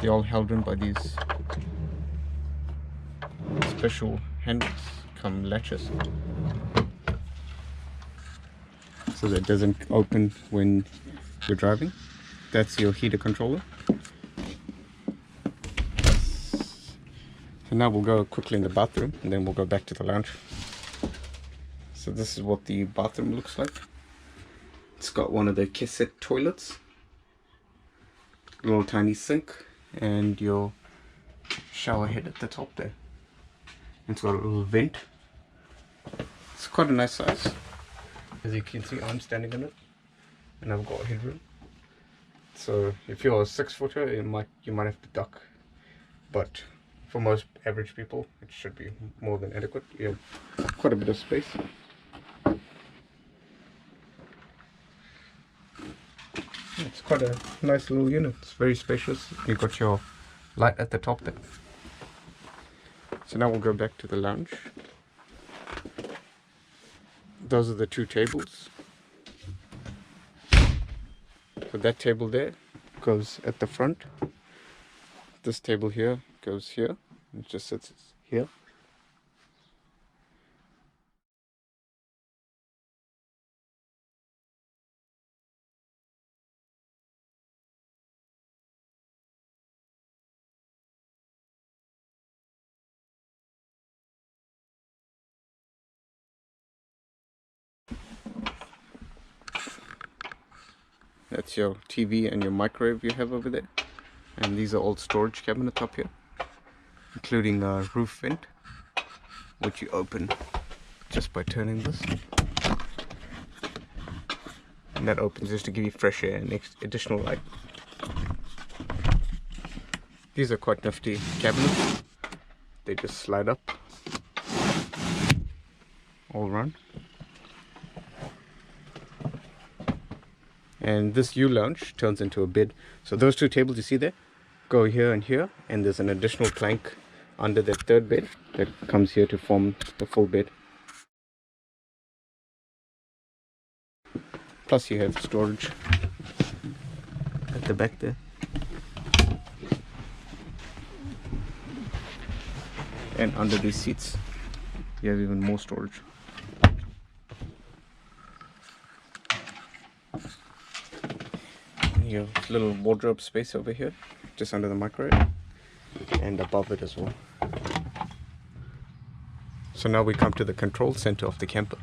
They're all held in by these special handles, come latches, so that it doesn't open when you're driving. That's your heater controller. So now we'll go quickly in the bathroom and then we'll go back to the lounge. So this is what the bathroom looks like. It's got one of the cassette toilets, little tiny sink, and your shower head at the top there. It's got a little vent. It's quite a nice size. As you can see, I'm standing in it and I've got headroom. So if you're a 6-footer, you might have to duck, but for most average people it should be more than adequate. You have quite a bit of space. It's quite a nice little unit. It's very spacious. You've got your light at the top there. So now we'll go back to the lounge. Those are the two tables. So that table there goes at the front. This table here goes here. It just sits here. That's your TV and your microwave you have over there. And these are all storage cabinets up here, including a roof vent, which you open just by turning this. And that opens just to give you fresh air and additional light. These are quite nifty cabinets. They just slide up all around. And this U lounge turns into a bed. So those two tables you see there go here and here, and there's an additional plank under that third bed that comes here to form the full bed. Plus you have storage at the back there. And under these seats you have even more storage. Your little wardrobe space over here, just under the microwave, and above it as well. So now we come to the control center of the camper.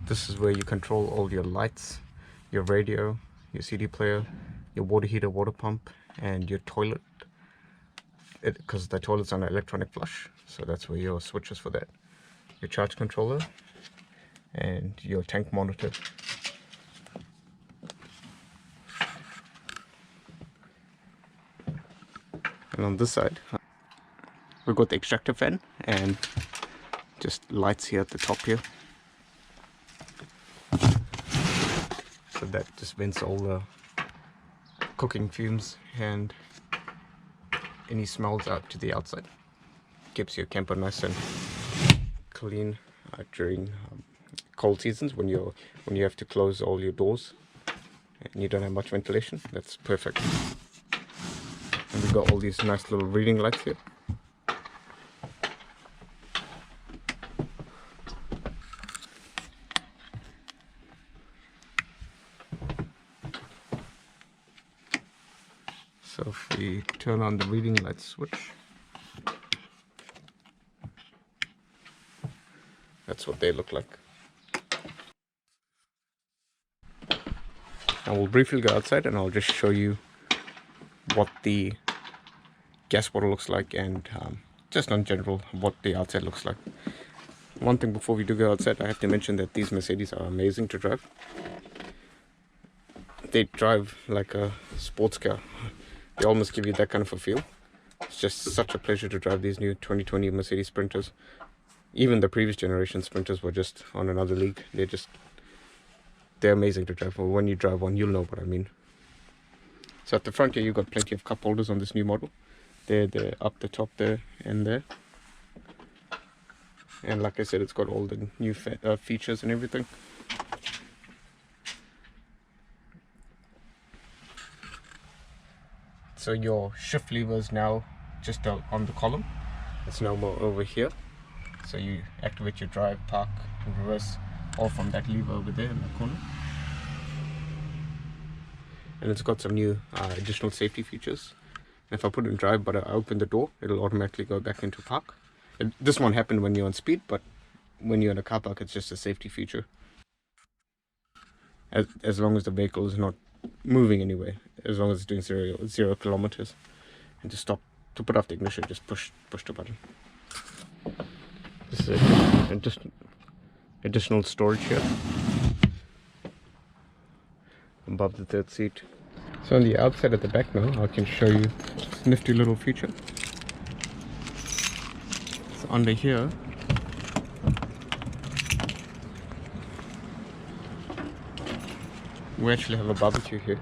This is where you control all your lights, your radio, your CD player, your water heater, water pump, and your toilet. Because the toilet's on an electronic flush, so that's where your switch is for that. Your charge controller and your tank monitor. And on this side we've got the extractor fan and just lights here at the top here, so that just vents all the cooking fumes and any smells out to the outside. Keeps your camper nice and clean during cold seasons when you have to close all your doors and you don't have much ventilation. That's perfect. And we've got all these nice little reading lights here. So if we turn on the reading light switch, that's what they look like. And we'll briefly go outside and I'll just show you what the gas bottle looks like and just in general what the outside looks like. One thing before we do go outside, I have to mention that these Mercedes are amazing to drive. They drive like a sports car. They almost give you that kind of a feel. It's just such a pleasure to drive these new 2020 Mercedes Sprinters. Even the previous generation Sprinters were just on another league. They're amazing to drive. Well, when you drive one, you'll know what I mean. So at the front here, you've got plenty of cup holders on this new model. They're up the top there and there. And like I said, it's got all the new features and everything. So your shift lever is now just on the column. It's now more over here. So you activate your drive, park, and reverse all from that lever over there in the corner. And it's got some new additional safety features. And if I put it in drive but I open the door, it'll automatically go back into park. This won't happen when you're on speed, but when you're in a car park, it's just a safety feature. As long as the vehicle is not moving anywhere, as long as it's doing zero kilometers. And to stop, to put off the ignition, just push the button. This is just additional storage here above the third seat. So on the outside at the back now, I can show you this nifty little feature. So under here, we actually have a barbecue here.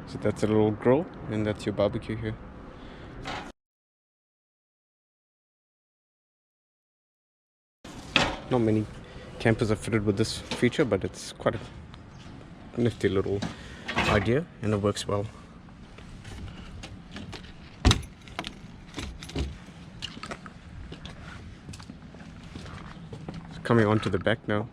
So that's a little grill, and that's your barbecue here. Not many campers are fitted with this feature, but it's quite a nifty little idea, and it works well. Coming onto the back now,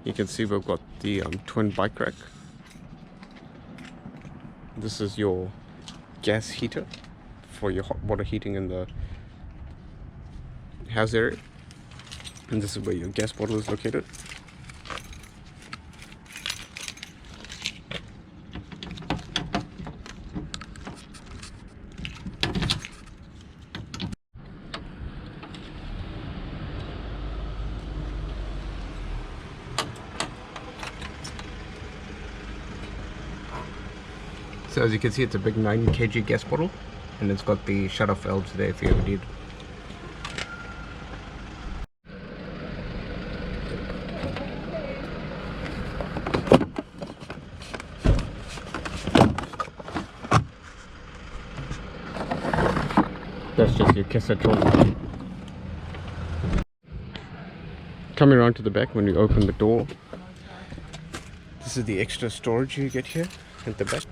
you can see we've got the twin bike rack. This is your gas heater for your hot water heating in the house area, and this is where your gas bottle is located. So as you can see, it's a big 90 kg gas bottle, and it's got the shut-off valves there if you ever need. That's just your cassette holder. Coming around to the back, when you open the door, this is the extra storage you get here at the back.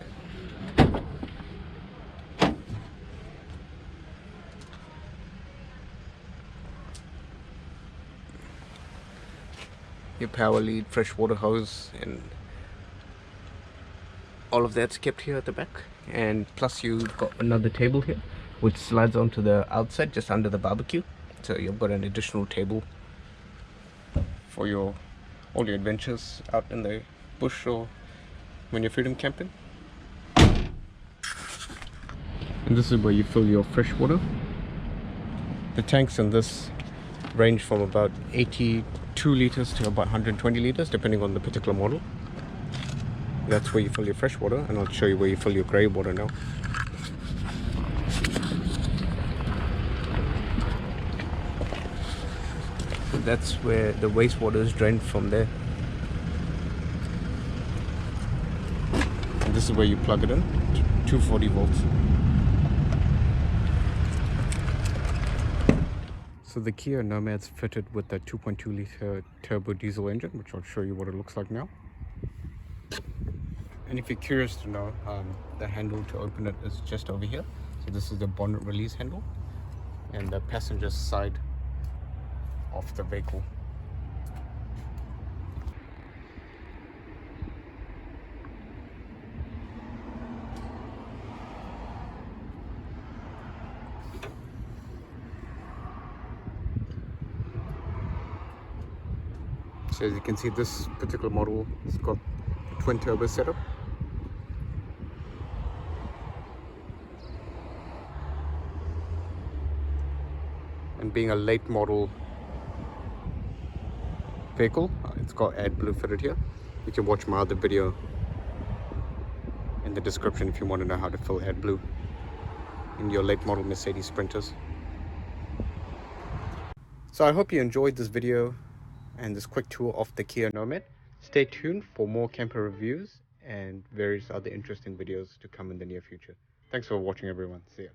Your power lead, fresh water hose, and all of that's kept here at the back. And plus you've got another table here which slides onto the outside just under the barbecue, so you've got an additional table for all your adventures out in the bush or when you're freedom camping. And this is where you fill your fresh water. The tanks in this range from about 82 liters to about 120 liters depending on the particular model. That's where you fill your fresh water, and I'll show you where you fill your grey water now. So that's where the wastewater is drained from there. And this is where you plug it in, 240 volts. So the Kea Nomad's fitted with a 2.2 litre turbo diesel engine, which I'll show you what it looks like now. And if you're curious to know, the handle to open it is just over here. So this is the bonnet release handle and the passenger side of the vehicle. So as you can see, this particular model has got a twin turbo setup. And being a late model vehicle, it's got AdBlue fitted here. You can watch my other video in the description if you want to know how to fill AdBlue in your late model Mercedes Sprinters. So I hope you enjoyed this video and this quick tour of the Kea Nomad. Stay tuned for more camper reviews and various other interesting videos to come in the near future. Thanks for watching, everyone. See ya.